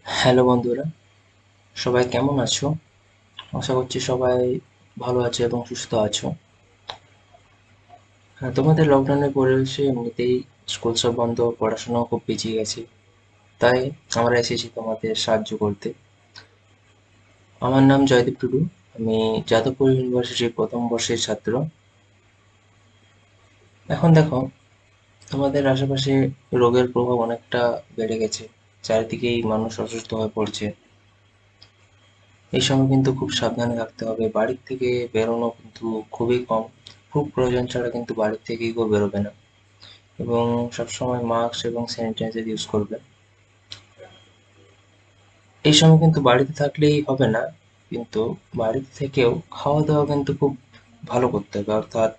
Hello বন্ধুরা, সবাই কেমন আছো? আশা করছি সবাই ভালো আছো এবং সুস্থ আছো। হ্যাঁ, তোমাদের লকডাউনের পরিবেশে এমনিতেই স্কুল সব বন্ধ, পড়াশোনাও খুব পিছিয়ে গেছে। তাই আমরা এসেছি তোমাদের সাহায্য করতে। আমার নাম জয়দীপ টুডু। আমি যাদবপুর ইউনিভার্সিটির প্রথম বর্ষের ছাত্র। এখন দেখো, আমাদের আশেপাশে রোগের প্রভাব অনেকটা বেড়ে গেছে। চারিদিকেই মানুষ অসুস্থ হয়ে পড়ছে। এই সময় কিন্তু খুব সাবধানে থাকতে হবে। বাড়ির থেকে বেরোনো কিন্তু খুবই কম। খুব প্রয়োজন ছাড়া কিন্তু বাড়ির থেকে কেউ বেরোবে না। এবং সবসময় মাস্ক এবং স্যানিটাইজার ইউজ করবে। এই সময় কিন্তু বাড়িতে থাকলেই হবে না, কিন্তু বাড়িতে থেকেও খাওয়া দাওয়া কিন্তু খুব ভালো করতে হবে, অর্থাৎ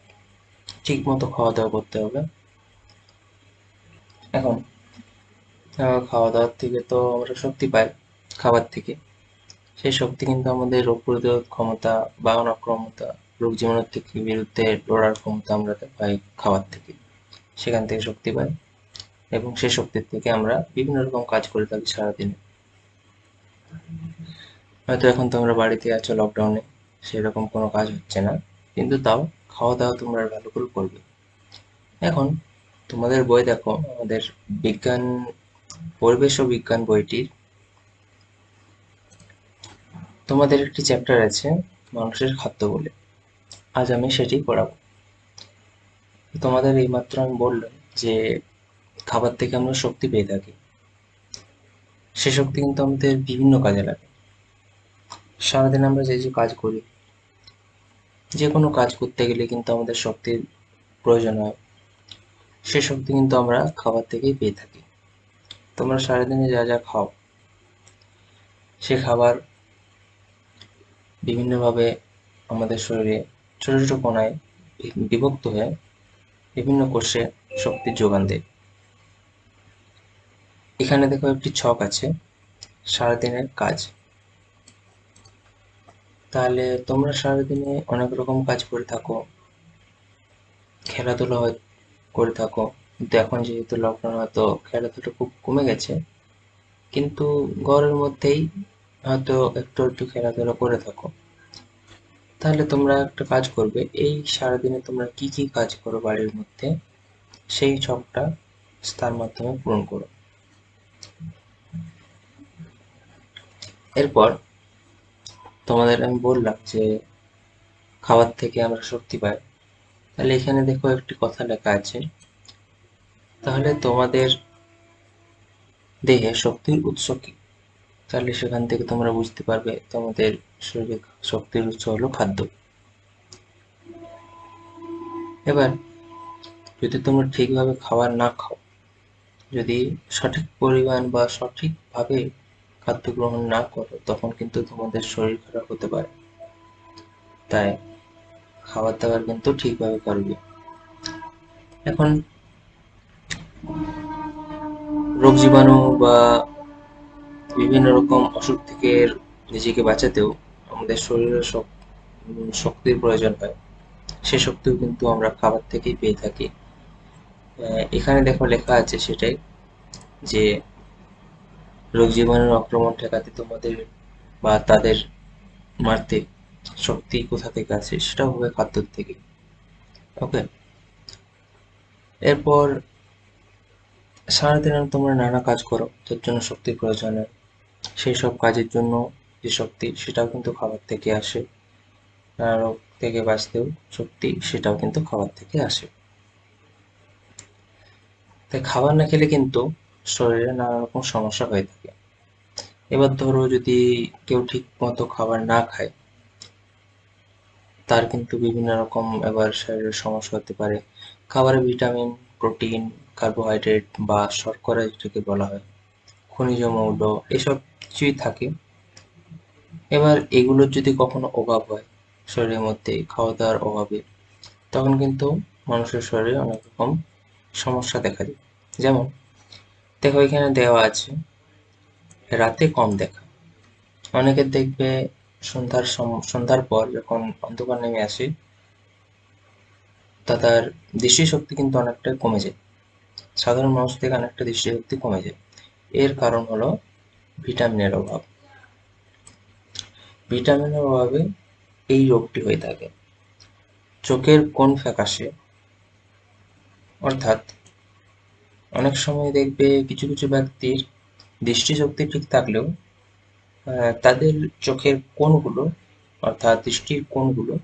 ঠিক মতো খাওয়া দাওয়া করতে হবে। এখন খাওয়া দাওয়ার থেকে তো আমরা শক্তি পাই, খাবার থেকে। সেই শক্তি কিন্তু আমাদের রোগ প্রতিরোধ ক্ষমতা, বাড়ানো ক্ষমতা, রোগ জীবাণুর থেকে বিরুদ্ধে লড়ার ক্ষমতা আমরা পাই খাবার থেকে। সেখান থেকে শক্তি পাই এবং সেই শক্তির থেকে আমরা বিভিন্ন রকম কাজ করে থাকি সারাদিনে। হয়তো এখন তোমরা বাড়িতে আছো লকডাউনে, সেরকম কোনো কাজ হচ্ছে না, কিন্তু তাও খাওয়া দাওয়া তোমরা ভালো করে করবে। এখন তোমাদের বই দেখো, আমাদের বিজ্ঞান, পরিবেশ ও বিজ্ঞান বইটির তোমাদের একটি চ্যাপ্টার আছে মানুষের খাদ্য বলে। আজ আমি সেটি পড়াবো। তোমাদের এইমাত্র আমি বললাম যে খাবার থেকে আমরা শক্তি পেয়ে থাকি। সে শক্তি কিন্তু আমাদের বিভিন্ন কাজে লাগে। সারাদিন আমরা যে যে কাজ করি, যে কোনো কাজ করতে গেলে কিন্তু আমাদের শক্তির প্রয়োজন হয়। সে শক্তি কিন্তু আমরা খাবার থেকেই পেয়ে থাকি। তোমরা সারাদিনে যা যা খাও, সে খাবার বিভিন্নভাবে আমাদের শরীরে ছোট ছোট কণায় বিভক্ত হয়ে বিভিন্ন কোষে শক্তির যোগান দেয়। এখানে দেখো একটি ছক আছে, সারাদিনের কাজ। তাহলে তোমরা সারাদিনে অনেক রকম কাজ করে থাকো, খেলাধুলা করে থাকো। কিন্তু এখন যেহেতু লকডাউন, হয়তো খেলাধুলা খুব কমে গেছে, কিন্তু ঘরের মধ্যেই হয়তো একটু একটু খেলাধুলা করে থাকো। তাহলে তোমরা একটা কাজ করবে, এই সারাদিনে তোমরা কি কি কাজ করো বাড়ির মধ্যে, সেই ছকটা তার মাধ্যমে পূরণ করো। এরপর তোমাদের আমি বললাম যে খাবার থেকে আমরা শক্তি পাই। তাহলে এখানে দেখো একটি কথা লেখা আছে। তাহলে তোমাদের দেহে শক্তির উৎস কি? তাহলে সেখান থেকে তোমরা বুঝতে পারবে তোমাদের শরীরে শক্তির উৎস হলো খাদ্য। এবার যদি তোমরা ঠিকভাবে খাবার না খাও, যদি সঠিক পরিমাণ বা সঠিকভাবে খাদ্য গ্রহণ না করো, তখন কিন্তু তোমাদের শরীর খারাপ হতে পারে। তাই খাবার দাবার কিন্তু ঠিকভাবে করবে। এখন রোগ জীবাণু বা বিভিন্ন রকম অসুখ থেকে নিজেকে বাঁচাতেও আমাদের শরীরে শক্তির প্রয়োজন হয়। সে শক্তিও কিন্তু আমরা খাবার থেকেই পেয়ে থাকি। এখানে দেখো লেখা আছে সেটাই, যে রোগ জীবাণুর আক্রমণ ঠেকাতে তোমাদের বা তাদের মারতে শক্তি কোথা থেকে আসে, সেটাও হবে খাদ্যর থেকে। ওকে। এরপর সারাদিন তোমরা নানা কাজ করো, যার জন্য শক্তির প্রয়োজন হয়। সেই সব কাজের জন্য যে শক্তি, সেটাও কিন্তু খাবার থেকে আসে। নানা রোগ থেকে বাঁচতেও শক্তি, সেটাও কিন্তু খাবার থেকে আসে। তাই খাবার না খেলে কিন্তু শরীরে নানা রকম সমস্যা হয়ে থাকে। এবার ধরো যদি কেউ ঠিক মতো খাবার না খায়, তার কিন্তু বিভিন্ন রকম এবার শরীরের সমস্যা হতে পারে। খাবারে ভিটামিন, প্রোটিন, কার্বোহাইড্রেট বা শর্করা যেটাকে বলা হয়, খনিজ মৌল, এসব কিছুই থাকে। এবার এগুলোর যদি কখনো অভাব হয় শরীরের মধ্যে খাওয়া দাওয়ার অভাবে, তখন কিন্তু মানুষের শরীরে অনেক রকম সমস্যা দেখা যায়। যেমন দেখো এখানে দেওয়া আছে রাতে কম দেখা। অনেকের দেখবে সন্ধ্যার পর যখন অন্ধকার নেমে আসে, তার দৃষ্টিশক্তি কিন্তু অনেকটাই কমে যায়। সাধারণ মানুষ থেকে অনেকটা দৃষ্টিশক্তি কমে যায়। এর কারণ হলো ভিটামিনের অভাব। ভিটামিনের অভাবে এই রোগটি হয়ে থাকে। চোখের কোণ ফ্যাকাশে, অর্থাৎ অনেক সময় দেখবে কিছু কিছু ব্যক্তির দৃষ্টিশক্তি ঠিক থাকলেও তাদের চোখের কোণগুলো, অর্থাৎ দৃষ্টির কোণগুলো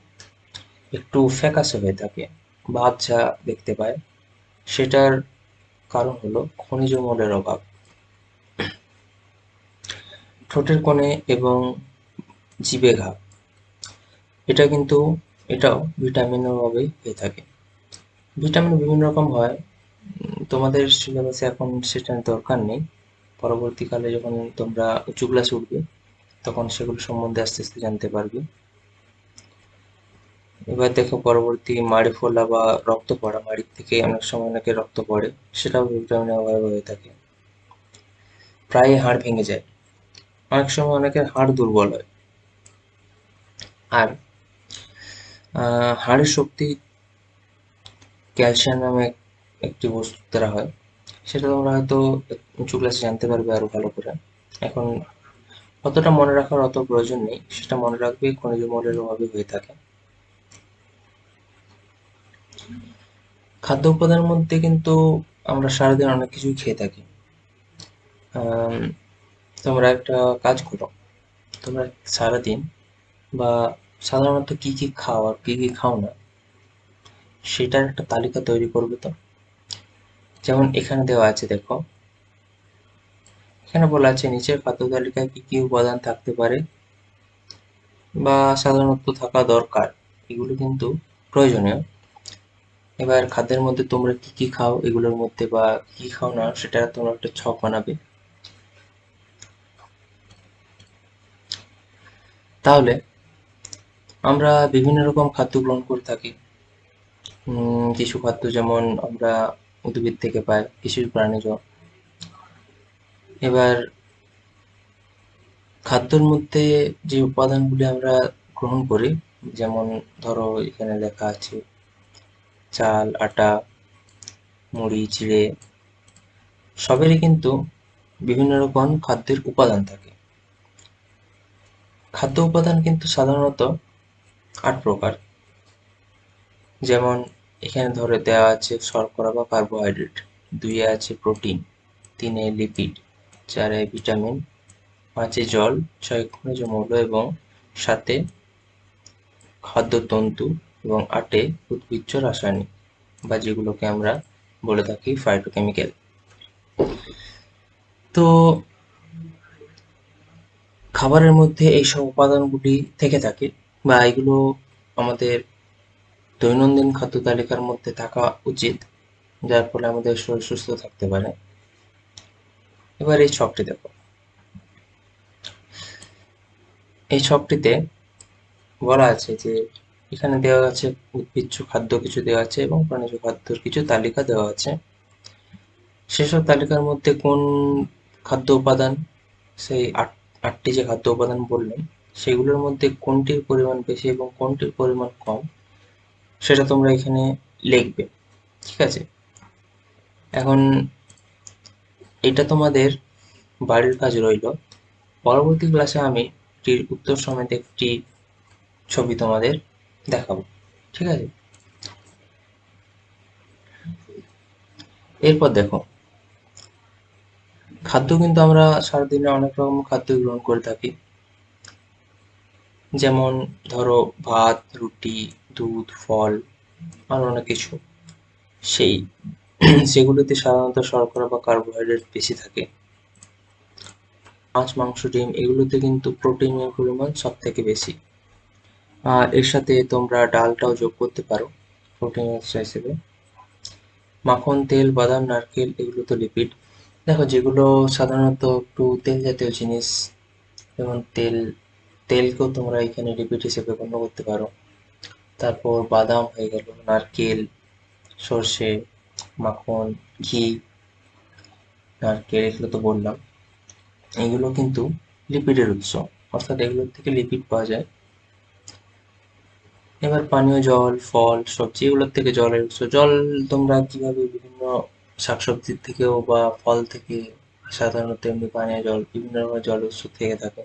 একটু ফ্যাকাশে হয়ে থাকে, বাঁধঝা দেখতে পায়। সেটার কারণ হলো খনিজ মৌলের অভাব। ঠোঁটের কোণে এবং জিভে ঘা, এটাও ভিটামিনের অভাবেই হয়ে থাকে। ভিটামিন বিভিন্ন রকম হয়, তোমাদের সিলেবাসে এখন সেটা দরকার নেই। পরবর্তীকালে যখন তোমরা উঁচু ক্লাসে উঠবে তখন সেগুলো সম্বন্ধে আস্তে আস্তে জানতে পারবে। এবার দেখো পরবর্তী মাড়ি ফোলা বা রক্ত পড়া, মাড়ি থেকে অনেক সময় অনেকের রক্ত পড়ে, সেটাও ভিটামিনের অভাবে হয়ে থাকে। প্রায় হাড় ভেঙে যায়, অনেক সময় অনেকের হাড় দুর্বল হয়। আর হাড়ের শক্তি ক্যালসিয়াম নামে একটি বস্তু দ্বারা হয়, সেটা তোমরা হয়তো উঁচু ক্লাসে জানতে পারবে আরো ভালো করে। এখন অতটা মনে রাখার অত প্রয়োজন নেই, সেটা মনে রাখবে খনিজ মৌলের অভাবে হয়ে থাকে। খাদ্য উপাদানের মধ্যে কিন্তু আমরা সারাদিন অনেক কিছুই খেয়ে থাকি। তোমরা একটা কাজ করো, তোমরা সারাদিন বা সাধারণত কি কি খাও আর কি কি খাও না সেটার একটা তালিকা তৈরি করবে। তো যেমন এখানে দেওয়া আছে, দেখো এখানে বলা আছে নিচের খাদ্য তালিকায় কি কি উপাদান থাকতে পারে বা সাধারণত থাকা দরকার, এগুলো কিন্তু প্রয়োজনীয়। এবার খাদ্যের মধ্যে তোমরা কি কি খাও এগুলোর মধ্যে বা কি খাও না সেটা তোমরা একটা ছক বানাবে। তাহলে আমরা বিভিন্ন রকম খাদ্য গ্রহণ করে থাকি। কিছু খাদ্য যেমন আমরা উদ্ভিদ থেকে পাই, কিছু প্রাণীজ। এবার খাদ্যের মধ্যে যে উপাদানগুলি আমরা গ্রহণ করি, যেমন ধরো এখানে লেখা আছে চাল, আটা, মুড়ি, চিড়ে, সবেরই কিন্তু বিভিন্ন রকম খাদ্যের উপাদান থাকে। খাদ্য উপাদান কিন্তু সাধারণত ৮ প্রকার। যেমন এখানে ধরে দেওয়া আছে শর্করা বা কার্বোহাইড্রেট, ২ এ আছে প্রোটিন, ৩ এ লিপিড, ৪ এ ভিটামিন, ৫ এ জল, ৬ খনিজ মৌল এবং ৭ এ খাদ্যতন্তু এবং ৮ এ উদ্ভিজ্জ রাসায়নিক বা যেগুলোকে আমরা বলে থাকি ফাইটোকেমিক্যাল। তো খাবারের মধ্যে এইসব উপাদানগুলি থেকে থাকে বা এগুলো আমাদের দৈনন্দিন খাদ্য তালিকার মধ্যে থাকা উচিত, যার ফলে আমাদের শরীর সুস্থ থাকতে পারে। এবার এই ছকটি দেখো, এই ছকটিতে বলা আছে যে এখানে দেওয়া আছে উদ্ভিজ্জ খাদ্য কিছু দেওয়া আছে এবং প্রাণীজ খাদ্যের কিছু তালিকা দেওয়া আছে। সেসব তালিকার মধ্যে কোন খাদ্য উপাদান, সেই আটটি যে খাদ্য উপাদান বললাম সেগুলোর মধ্যে কোনটির পরিমাণ বেশি এবং কোনটির পরিমাণ কম সেটা তোমরা এখানে লিখবে। ঠিক আছে? এখন এটা তোমাদের বাড়ির কাজ রইল। পরবর্তী ক্লাসে আমি এটির উত্তর সমেত একটি ছবি তোমাদের দেখাবো। ঠিক আছে? এরপর দেখো, খাদ্য কিন্তু আমরা সারাদিনে অনেক রকম খাদ্য গ্রহণ করে থাকি। যেমন ধরো ভাত, রুটি, দুধ, ফল আর অনেক কিছু। সেই সেগুলোতে সাধারণত শর্করা বা কার্বোহাইড্রেট বেশি থাকে। মাছ, মাংস, ডিম এগুলোতে কিন্তু প্রোটিনের পরিমাণ সব থেকে বেশি। আর এর সাথে তোমরা ডালটাও যোগ করতে পারো প্রোটিন উৎস হিসেবে। মাখন, তেল, বাদাম, নারকেল এগুলো তো লিপিড। দেখো যেগুলো সাধারণত একটু তেল জাতীয় জিনিস, যেমন তেলকেও তোমরা এখানে লিপিড হিসেবে গণ্য করতে পারো। তারপর বাদাম হয়ে গেল, নারকেল, সর্ষে, মাখন, ঘি, নারকেল এগুলো তো বললাম। এগুলো কিন্তু লিপিডের উৎস, অর্থাৎ এগুলোর থেকে লিপিড পাওয়া যায়। এবার পানীয় জল, ফল, সবজি এগুলোর থেকে জলের উৎস। জল তোমরা কিভাবে বিভিন্ন শাকসবজির থেকেও বা ফল থেকে সাধারণত এমনি পানীয় জল, বিভিন্ন রকমের জল উৎস থেকে থাকে।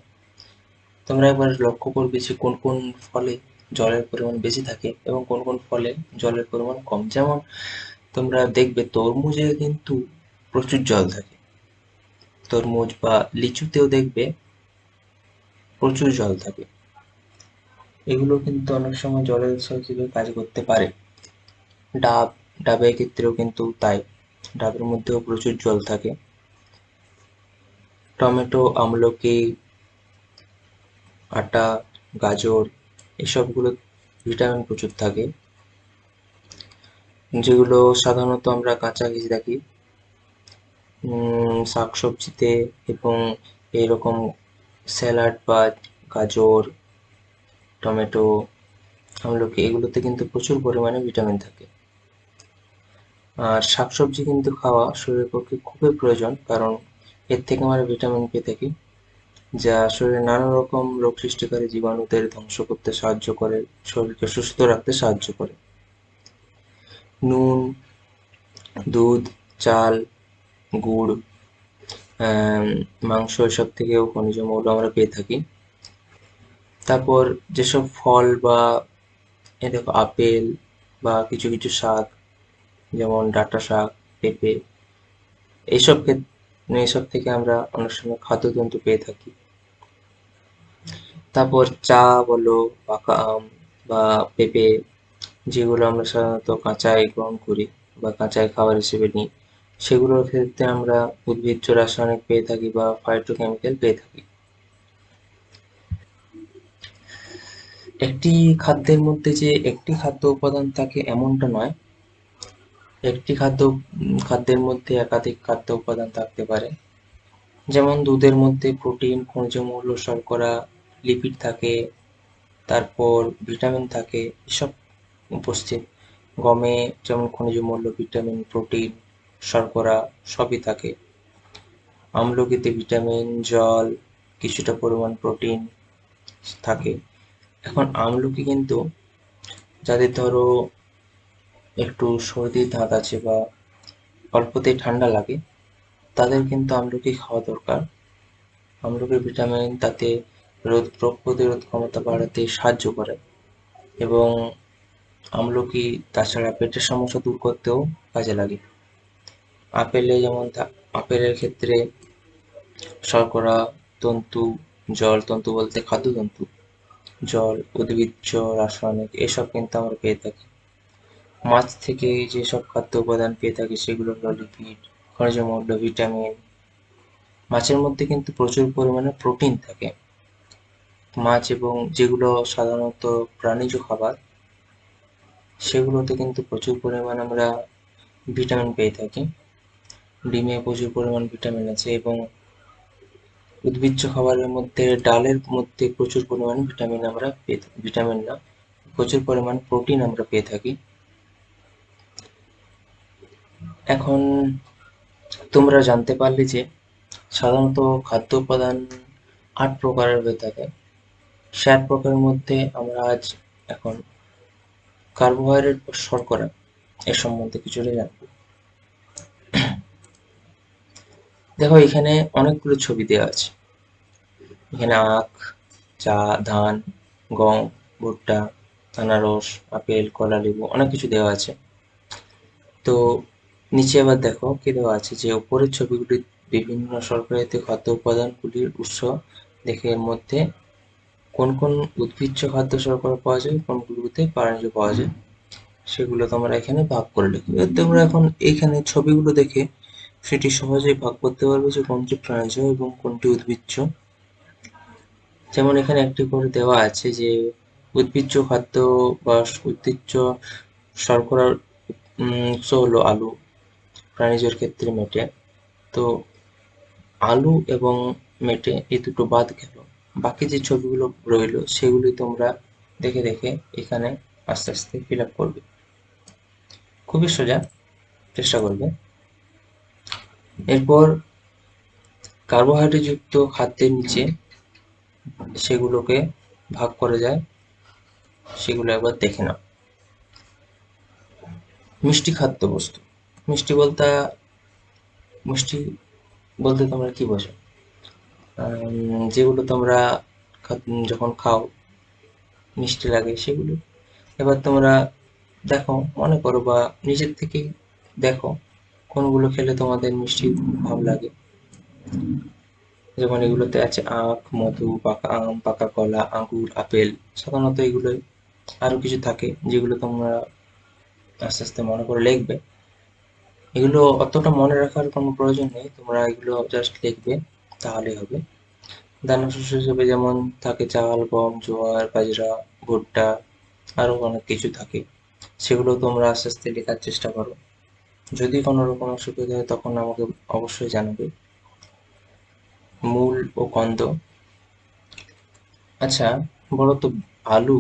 তোমরা একবার লক্ষ্য করবে যে কোন কোন ফলে জলের পরিমাণ বেশি থাকে এবং কোন কোন ফলে জলের পরিমাণ কম। যেমন তোমরা দেখবে তরমুজে কিন্তু প্রচুর জল থাকে। তরমুজ বা লিচুতেও দেখবে প্রচুর জল থাকে। এগুলো কিন্তু অনেক সময় জলের উৎস হিসেবে কাজ করতে পারে। ডাবের ক্ষেত্রেও কিন্তু তাই। ডাবের মধ্যেও প্রচুর জল থাকে। টমেটো, আমলকি, আটা, গাজর এসবগুলো ভিটামিন প্রচুর থাকে, যেগুলো সাধারণত আমরা কাঁচা খেয়ে থাকি শাকসবজিতে এবং এরকম স্যালাড বা গাজর, টমেটো, আমলকি এগুলোতে কিন্তু প্রচুর পরিমাণে ভিটামিন থাকে। আর শাকসবজি কিন্তু খাওয়া শরীরের পক্ষে খুবই প্রয়োজন, কারণ এর থেকে আমরা ভিটামিন পেয়ে থাকি, যা শরীরে নানা রকম রোগ সৃষ্টিকারী জীবাণুদের ধ্বংস করতে সাহায্য করে, শরীরকে সুস্থ রাখতে সাহায্য করে। নুন, দুধ, চাল, গুড়, মাংস এসব থেকেও খনিজ মৌল আমরা পেয়ে থাকি। তারপর যেসব ফল বা এই দেখো আপেল বা কিছু কিছু শাক, যেমন ডাঁটা শাক, পেঁপে, এইসব থেকে আমরা অনেক সময় খাদ্যতন্তু পেয়ে থাকি। তারপর চা বলো, পাকা আম বা পেঁপে, যেগুলো আমরা সাধারণত কাঁচাই গ্রহণ করি বা কাঁচাই খাবার হিসেবে নিই, সেগুলোর ক্ষেত্রে আমরা উদ্ভিজ্জ রাসায়নিক পেয়ে থাকি বা ফাইটোকেমিক্যাল পেয়ে থাকি। একটি খাদ্যের মধ্যে যে একটি খাদ্য উপাদান থাকে এমনটা নয়। একটি খাদ্যের মধ্যে একাধিক খাদ্য উপাদান থাকতে পারে। যেমন দুধের মধ্যে প্রোটিন, খনিজ মৌল, শর্করা, লিপিড থাকে, তারপর ভিটামিন থাকে, এসব উপস্থিত। গমে যেমন খনিজ মৌল, ভিটামিন, প্রোটিন, শর্করা সবই থাকে। আমলকিতে ভিটামিন, জল, কিছুটা পরিমাণ প্রোটিন থাকে। এখন আমলকি কিন্তু যাদের ধরো একটু সর্দির ধাত আছে বা অল্পতেই ঠান্ডা লাগে, তাদের কিন্তু আমলকি খাওয়া দরকার। আমলকির ভিটামিন তাতে রোগ প্রতিরোধ ক্ষমতা বাড়াতে সাহায্য করে এবং আমলকি তাছাড়া পেটের সমস্যা দূর করতেও কাজে লাগে। আপেলের ক্ষেত্রে শর্করা, তন্তু, জল, তন্তু বলতে খাদ্যতন্তু, জল, উদ্ভিজ্জ রাসায়নিক এসব কিন্তু আমরা পেয়ে থাকি। মাছ থেকে যেসব খাদ্য উপাদান পেয়ে থাকি সেগুলো হলো লিপিড, খনিজ মৌল, ভিটামিন। মাছের মধ্যে কিন্তু প্রচুর পরিমাণে প্রোটিন থাকে। মাছ এবং যেগুলো সাধারণত প্রাণীজ খাবার, সেগুলোতে কিন্তু প্রচুর পরিমাণে আমরা ভিটামিন পেয়ে থাকি। ডিমে প্রচুর পরিমাণ ভিটামিন আছে এবং উদ্ভিজ্জ খাবারের মধ্যে ডালের মধ্যে প্রচুর পরিমাণ ভিটামিন না, প্রচুর পরিমাণ প্রোটিন আমরা পেয়ে থাকি। এখন তোমরা জানতে পারলে যে সাধারণত খাদ্য উপাদান ৮ প্রকারের হয়ে থাকে। সে ৮ প্রকারের মধ্যে আমরা আজ এখন কার্বোহাইড্রেট ও শর্করা এর সম্বন্ধে কিছুটা জানব। দেখো এখানে অনেকগুলো ছবি দেওয়া আছে। এখানে আখ, চা, ধান, গম, ভুট্টা, আনারস, আপেল, কলা, লেবু অনেক কিছু দেওয়া আছে। তো নিচে আবার দেখো কি দেওয়া আছে যে উপরের ছবিগুলি বিভিন্ন সরকারিত খাদ্য উপাদানগুলির উৎস দেখে এর মধ্যে কোন কোন উদ্ভিজ্জ খাদ্য শর্করা পাওয়া যায়, কোনগুলোতে প্রাণীজ পাওয়া যায়, সেগুলো তোমরা এখানে ভাগ করে লিখবে। তোমরা এখন এইখানে ছবিগুলো দেখে সেটি সহজেই ভাগ করতে পারবে যে কোনটি প্রাণীজ এবং কোনটি উদ্ভিজ্জ। যেমন এখানে একটি করে দেওয়া আছে যে উদ্ভিজ্জ খাদ্য বা উদ্ভিজ্জ শর্করার উৎস হলো আলু, প্রাণীজের ক্ষেত্রে মেটে। তো আলু এবং মেটে এই দুটো বাদ গেল, বাকি যে ছবিগুলো রইলো সেগুলি তোমরা দেখে দেখে এখানে আস্তে আস্তে ফিল আপ করবে। খুবই সোজা, চেষ্টা করবে। এরপর কার্বোহাইড্রেট যুক্ত খাদ্যের নিচে সেগুলোকে ভাগ করা যায়, সেগুলো একবার দেখে নাও। মিষ্টি খাদ্যবস্তু, মিষ্টি বলতে মিষ্টি বলতে তোমরা কি বোঝো? যেগুলো তোমরা যখন খাও মিষ্টি লাগে সেগুলো। এবার তোমরা দেখো, মনে করো বা নিজের থেকেই দেখো কোনগুলো খেলে তোমাদের মিষ্টি ভাব লাগে। যেমন এগুলোতে আছে আখ, মধু, পাকা আম, পাকা কলা, আঙ্গুর, আপেল। সাধারণত এগুলোই। আরো কিছু থাকে যেগুলো তোমরা আস্তে আস্তে মনে করে লিখবে। এগুলো অতটা মনে রাখার কোনো প্রয়োজন নেই, তোমরা এগুলো জাস্ট লিখবে তাহলেই হবে। দানা শস্য হিসেবে যেমন থাকে চাল, গম, জোয়ার, বাজরা, ভুট্টা, আরো অনেক কিছু থাকে। সেগুলো তোমরা আস্তে আস্তে লেখার চেষ্টা করো। যদি কোনো রকম অসুবিধা হয় তখন আমাকে অবশ্যই জানাবে। মূল ও কন্দ। আচ্ছা, বলো তো, আলু,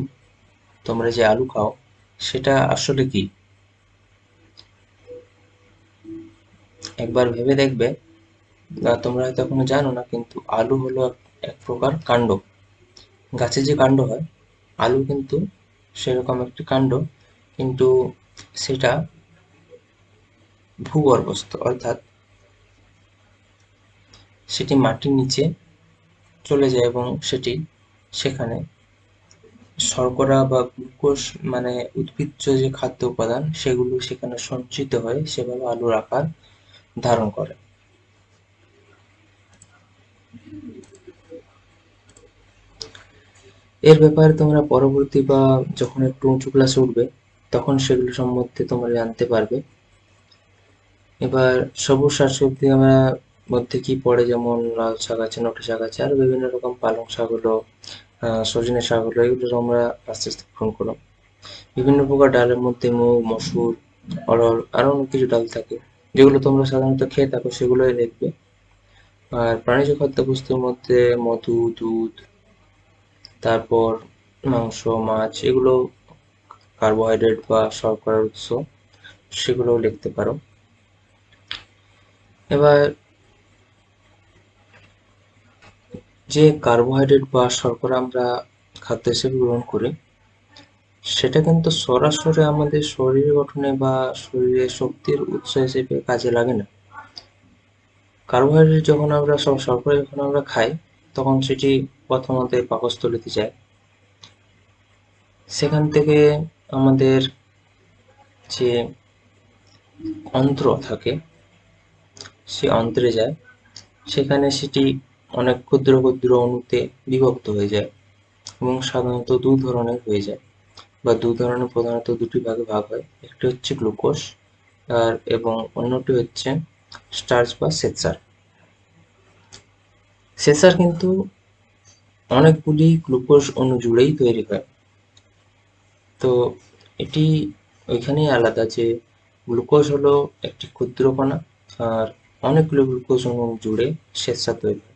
তোমরা যে আলু খাও সেটা আসলে কি? একবার ভেবে দেখবে। তোমরা হয়তো এখনো জানো না, কিন্তু আলু হলো এক প্রকার কাণ্ড। গাছে যে কাণ্ড হয়, আলু কিন্তু সেরকম একটি কাণ্ড, কিন্তু সেটা ভূগর্ভস্থ, অর্থাৎ সেটি মাটির নিচে চলে যায় এবং সেটি সেখানে শর্করা বা গ্লুকোজ, মানে উদ্ভিজ্জ যে খাদ্য উপাদান সেগুলো সেখানে সঞ্চিত হয়ে সেভাবে আলুর আকার ধারণ করে। এর ব্যাপারে তোমরা পরবর্তী বা যখন একটু উঁচু ক্লাসে উঠবে তখন সেগুলো সম্বন্ধে তোমরা জানতে পারবে। এবার সবুজ শাকসবজি আমরা মধ্যে কি পড়ে, যেমন লাল শাক আছে, নোটে শাক আছে, আরো বিভিন্ন রকম পালং শাক হলো, সজনে শাক হলো, এগুলো তোমরা আস্তে আস্তে গ্রহণ করো। বিভিন্ন প্রকার ডালের মধ্যে মুগ, মসুর, অড়হর, আরো অনেক কিছু ডাল থাকে যেগুলো তোমরা সাধারণত খেয়ে থাকো, সেগুলোই দেখবে। আর প্রাণীজ খাদ্যবস্তুর মধ্যে মধু, দুধ, তারপর মাংস, মাছ, এগুলো কার্বোহাইড্রেট বা শর্করার উৎস, সেগুলোও লিখতে পারো। এবার যে কার্বোহাইড্রেট বা শর্করা আমরা খাদ্য হিসেবে গ্রহণ করি, সেটা কিন্তু সরাসরি আমাদের শরীর গঠনে বা শরীরে শক্তির উৎস হিসেবে কাজে লাগে না। কার্বোহাইড্রেট যখন আমরা শর্করা যখন আমরা খাই, তখন সেটি প্রথমত পাকস্থলীতে যায়। সেখান থেকে আমাদের যে অন্ত্র থাকে, সে অন্ত্রে যায়। সেখানে সেটি অনেক ক্ষুদ্র ক্ষুদ্র অণুতে বিভক্ত হয়ে যায় এবং সাধারণত দু ধরনের হয়ে যায়, বা দু ধরনের, প্রধানত দুটি ভাগে ভাগ হয়। একটি হচ্ছে গ্লুকোজ এবং অন্যটি হচ্ছে স্টার্চ বা শ্বেতসার। শ্বেতসার কিন্তু অনেকগুলি গ্লুকোজ অণু জুড়েই তৈরি হয়। তো এটি ওইখানেই আলাদা যে গ্লুকোজ হলো একটি ক্ষুদ্র কণা, আর অনেকগুলো গ্লুকোজ অণু জুড়ে শ্বেতসার তৈরি হয়।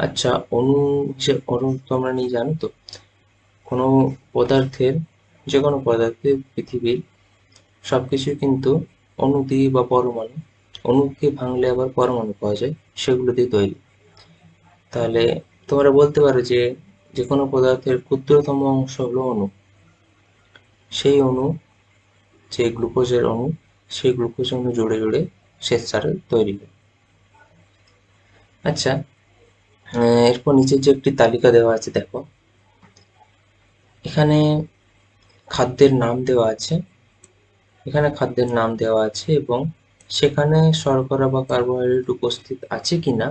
আচ্ছা, অণু হিসেবে অণু তোমরা নিয়ে জানো তো? কোনো পদার্থের, যে কোনো পদার্থের, পৃথিবীর সবকিছুই কিন্তু অণু দিয়ে বা পরমাণু, অণুকে ভাঙলে আবার পরমাণু পাওয়া যায়, সেগুলো দিয়ে তৈরি। তাহলে তোমরা বলতে পারো যে যে কোনো পদার্থের ক্ষুদ্রতম অংশ হলো অণু। সেই অণু, যে গ্লুকোজের অণু, সেই গ্লুকোজ অণু জুড়ে জুড়ে শ্বেতসার তৈরি হয়। আচ্ছা, এরপর নিচের যে একটি তালিকা দেওয়া আছে দেখো, এখানে খাদ্যের নাম দেওয়া আছে। এখানে খাদ্যের নাম দেওয়া আছে এবং সেখানে শর্করা বা কার্বোহাইড্রেট উপস্থিত আছে কিনা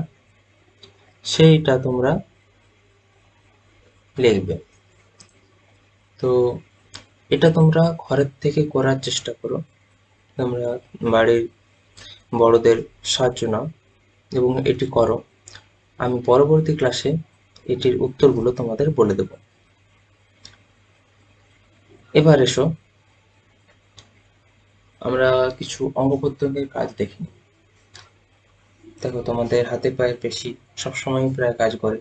সেইটা তোমরা লিখবে। তো এটা তোমরা ঘরের থেকে করার চেষ্টা করো। তোমরা বাড়ির বড়দের সাহায্য নাও এবং এটি করো। আমি পরবর্তী ক্লাসে এটির উত্তরগুলো তোমাদের বলে দেব। এবার এসো, আমরা কিছু অঙ্গ প্রত্যঙ্গের কাজ দেখি। দেখো, তোমাদের হাতে পায়ে পেশি সবসময় প্রায় কাজ করে।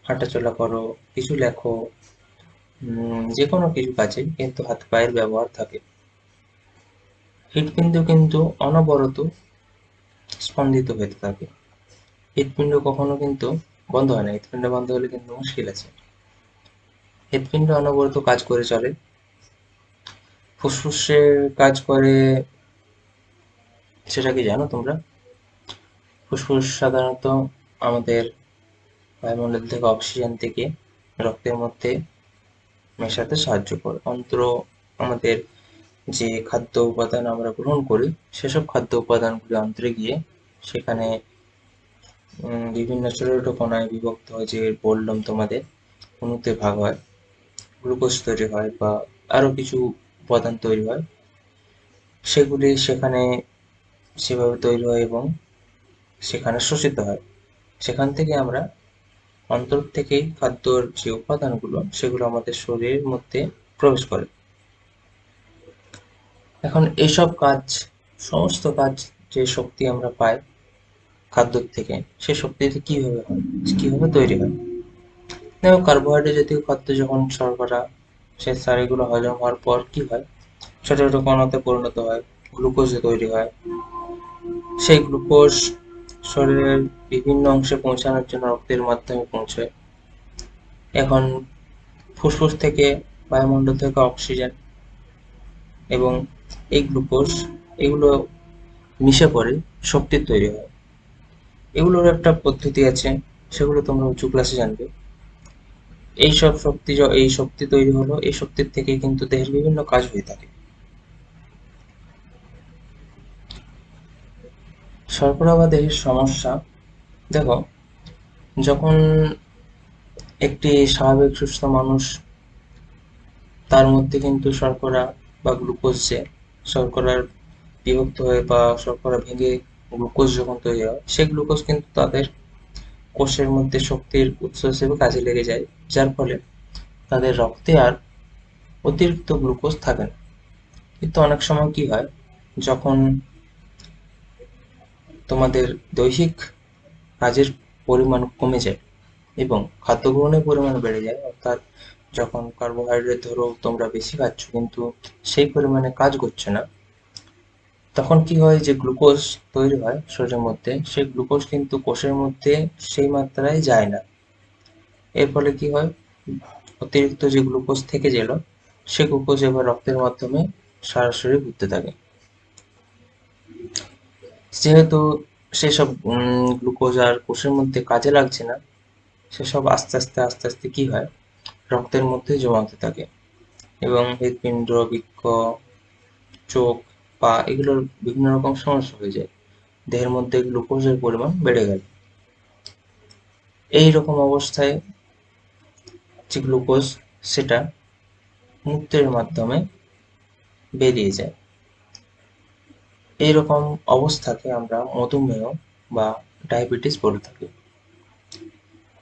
হাঁটাচলা করো, কিছু লেখো, যে কোনো কিছু কাজে কিন্তু হাত পায়ের ব্যবহার থাকে। হৃৎপিণ্ড কিন্তু অনবরত স্পন্দিত হতে থাকে। হৃৎপিণ্ড কখনো কিন্তু বন্ধ হয় না, হৃৎপিণ্ড বন্ধ হলে কিন্তু মুশকিল আছে। হৃৎপিণ্ড অনবরত কাজ করে চলে। ফুসফুসের কাজ করে, সেটা কি জানো তোমরা? ফুসফুস সাধারণত আমাদের বায়ুমণ্ডল থেকে অক্সিজেন থেকে রক্তের মধ্যে মেশাতে সাহায্য করে। অন্ত্র আমাদের যে খাদ্য উপাদান আমরা গ্রহণ করি, সেসব খাদ্য উপাদানগুলি অন্ত্রে গিয়ে সেখানে বিভিন্ন ছোট ছোট কণায় বিভক্ত হয়, যে বললাম তোমাদের, অণুতে ভাগ হয়, গ্লুকোজ তৈরি হয় বা আরো কিছু উপাদান তৈরি হয়, সেগুলি সেখানে সেভাবে তৈরি হয় এবং সেখানে শোষিত হয়। সেখান থেকে আমরা অন্তর থেকেই খাদ্যর যে উপাদানগুলো সেগুলো আমাদের শরীরের মধ্যে প্রবেশ করে। এখন এইসব কাজ, সমস্ত কাজ, যে শক্তি আমরা পাই খাদ্য থেকে, সে শক্তিটি কিভাবে তৈরি হয়? দেখো, কার্বোহাইড্রেট জাতীয় খাদ্য যখন শর্করা সে সার এগুলো হজম হওয়ার পর কি হয়, ছোট ছোট কণাতে পরিণত হয়, গ্লুকোজে তৈরি হয়। সেই গ্লুকোজ শরীরের বিভিন্ন অংশে পৌঁছানোর জন্য রক্তের মাধ্যমে পৌঁছায়। এখন ফুসফুস থেকে, বায়ুমণ্ডল থেকে অক্সিজেন এবং এই গ্লুকোজ, এগুলো মিশে পড়ে শক্তি তৈরি হয়। এগুলোর একটা পদ্ধতি আছে, সেগুলো তোমরা উঁচু ক্লাসে জানবে। এই শক্তি তৈরি হলো, এই শক্তির থেকে কিন্তু দেহের বিভিন্ন কাজ হয়ে থাকে। শর্করা বা দেহের সমস্যা, দেখো, যখন একটি স্বাভাবিক সুস্থ মানুষ, তার মধ্যে কিন্তু শর্করা বা গ্লুকোজ, যে শর্করার বিভক্ত হয়ে বা শর্করা ভেঙে গ্লুকোজ যখন তৈরি হয়, সেই গ্লুকোজ কিন্তু তাদের কোষের মধ্যে শক্তির উৎস হিসেবে কাজে লেগে যায়, যার ফলে তাদের রক্তে আর অতিরিক্ত গ্লুকোজ থাকে না। কিন্তু অনেক সময় কি হয়, যখন তোমাদের দৈহিক কাজের পরিমাণ কমে যায় এবং খাদ্য গ্রহণের পরিমাণ বেড়ে যায়, অর্থাৎ যখন কার্বোহাইড্রেট ধরো তোমরা বেশি খাচ্ছ কিন্তু সেই পরিমাণে কাজ করছে না, তখন কি হয়, যে গ্লুকোজ তৈরি হয় শরীরের মধ্যে, সেই গ্লুকোজ কিন্তু কোষের মধ্যে সেই মাত্রায় যায় না। এর ফলে কি হয়, অতিরিক্ত যে গ্লুকোজ থেকে গেল, সে গ্লুকোজ এবার রক্তের মাধ্যমে সরাসরি ঘুরতে থাকে। যেহেতু সেসব গ্লুকোজ আর কোষের মধ্যে কাজে লাগছে না, সেসব আস্তে আস্তে আস্তে আস্তে কি হয়, রক্তের মধ্যে জমা হতে থাকে এবং হৃৎপিণ্ড, বৃক্ক, চোখ, পা, এগুলোর বিভিন্ন রকম সমস্যা হয়ে যায়। দেহের মধ্যে গ্লুকোজের পরিমাণ বেড়ে গেল। এই রকম অবস্থায় যে গ্লুকোজ, সেটা মূত্রের মাধ্যমে বেরিয়ে যায়। এইরকম অবস্থাকে আমরা মধুমেহ বা ডায়াবেটিস বলে থাকি।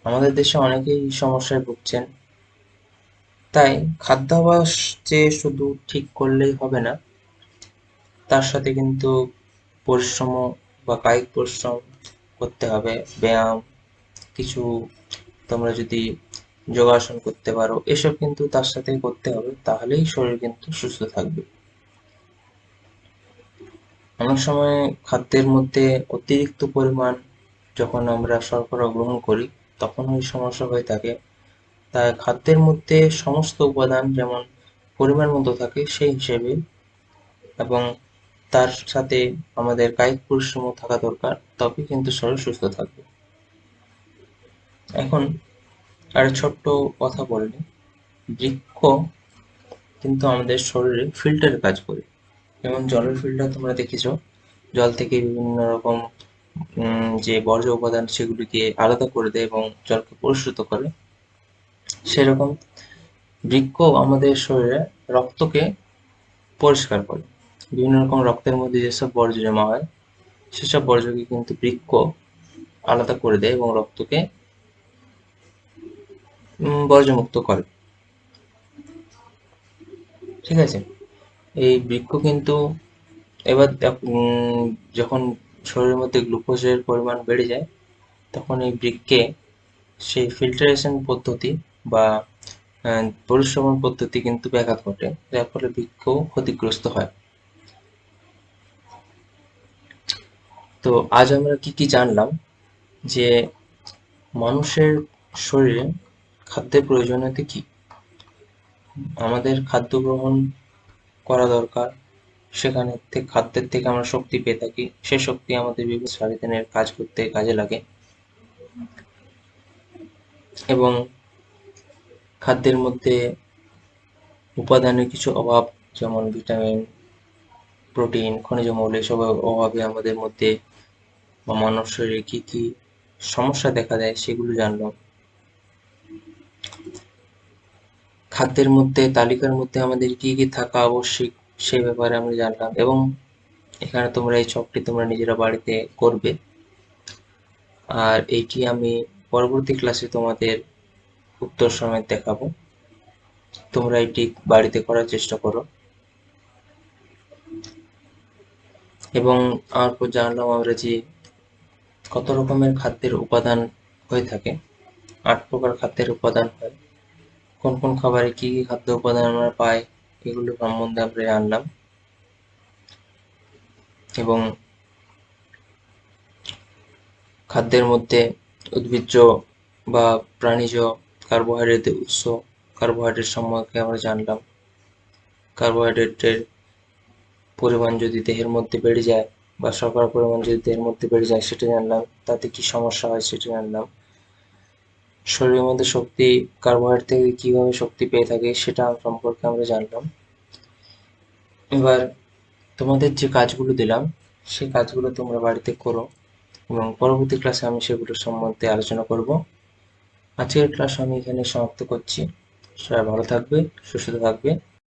আমাদের দেশে অনেকেই এই সমস্যায় ভুগছেন। তাই খাদ্যাভ্যাস যে শুধু ঠিক করলেই হবে না, তার সাথে কিন্তু পরিশ্রমও বা কায়িক পরিশ্রম করতে হবে, ব্যায়াম, কিছু তোমরা যদি যোগাসন করতে পারো, এসব কিন্তু তার সাথে করতে হবে, তাহলেই শরীর কিন্তু সুস্থ থাকবে। অনেক সময় খাদ্যের মধ্যে অতিরিক্ত পরিমাণ যখন আমরা শর্করা গ্রহণ করি, তখন ওই সমস্যা হয়ে থাকে। তাই খাদ্যের মধ্যে সমস্ত উপাদান যেমন পরিমাণ মতো থাকে সেই হিসেবে, এবং তার সাথে আমাদের কায়িক পরিশ্রমও থাকা দরকার, তবে কিন্তু শরীর সুস্থ থাকবে। এখন আর ছোট্ট কথা বলে নিই, বৃক্ক কিন্তু আমাদের শরীরে ফিল্টারের কাজ করে। যেমন জলের ফিল্টার তোমরা দেখেছো, জল থেকে বিভিন্ন রকম যে বর্জ্য উপাদান সেগুলিকে আলাদা করে দেয় এবং জলকে পরিশ্রুত করে। সেরকম বৃক্ক আমাদের শরীরে রক্তকে পরিষ্কার করে। বিভিন্ন রকম রক্তের মধ্যে যেসব বর্জ্য জমা হয়, সেসব বর্জ্যকে কিন্তু বৃক্ক আলাদা করে দেয় এবং রক্তকে বর্জ্যমুক্ত করে। ঠিক আছে? এই বৃক্ক কিন্তু এবার যখন শরীরের মধ্যে গ্লুকোজের পরিমাণ বেড়ে যায়, তখন এই বৃক্কে সেই ফিল্টারেশন পদ্ধতি বা পরিশ্রমণ পদ্ধতি কিন্তু ব্যাঘাত ঘটে, যার ফলে বৃক্ক ক্ষতিগ্রস্ত হয়। তো আজ আমরা কি কি জানলাম, যে মানুষের শরীরে খাদ্যের প্রয়োজনীয়তা কি, আমাদের খাদ্য গ্রহণ করা দরকার, সেখানে থেকে খাদ্যের থেকে আমরা শক্তি পেয়ে থাকি। সে শক্তি আমাদের বিভিন্ন সারাদিনের কাজ করতে কাজে লাগে। এবং খাদ্যের মধ্যে উপাদানের কিছু অভাব, যেমন ভিটামিন, প্রোটিন, খনিজ মৌল, এসবের অভাবে আমাদের মধ্যে বা মানব শরীরে কি কি সমস্যা দেখা দেয় সেগুলো জানলাম। খাদ্যের মধ্যে তালিকার মধ্যে আমাদের কি কি থাকা আবশ্যিক সে ব্যাপারে আমরা জানলাম। এবং এখানে তোমরা এই ছকটি তোমরা নিজেরা বাড়িতে করবে, আর এইটি আমি পরবর্তী ক্লাসে তোমাদের উত্তর সমেত দেখাবো। তোমরা এটি বাড়িতে করার চেষ্টা করো। এবং তারপর জানলাম আমরা যে কত রকমের খাদ্যের উপাদান হয়ে থাকে। 8 প্রকার খাদ্যের উপাদান হয়। কোন কোন খাবারে কি কি খাদ্য উপাদান আমরা পাই এগুলো সম্বন্ধে আমরা জানলাম। এবং খাদ্যের মধ্যে উদ্ভিজ্জ বা প্রাণীজ কার্বোহাইড্রেটের উৎস, কার্বোহাইড্রেট সম্পর্কে আমরা জানলাম। কার্বোহাইড্রেটের পরিমাণ যদি দেহের মধ্যে বেড়ে যায় বা শর্করার পরিমাণ যদি দেহের মধ্যে বেড়ে যায় সেটা জানলাম। তাতে কি সমস্যা হয় সেটা জানলাম। শরীরের মধ্যে শক্তি কার্বোহাইড্রেট থেকে কিভাবে শক্তি পেয়ে থাকে সেটা সম্পর্কে আমরা জানলাম। এবার তোমাদের যে কাজগুলো দিলাম সেই কাজগুলো তোমরা বাড়িতে করো, এবং পরবর্তী ক্লাসে আমি সেগুলো সম্বন্ধে আলোচনা করব। আজকের ক্লাস আমি এখানে সমাপ্ত করছি। সবাই ভালো থাকবে, সুস্থ থাকবে।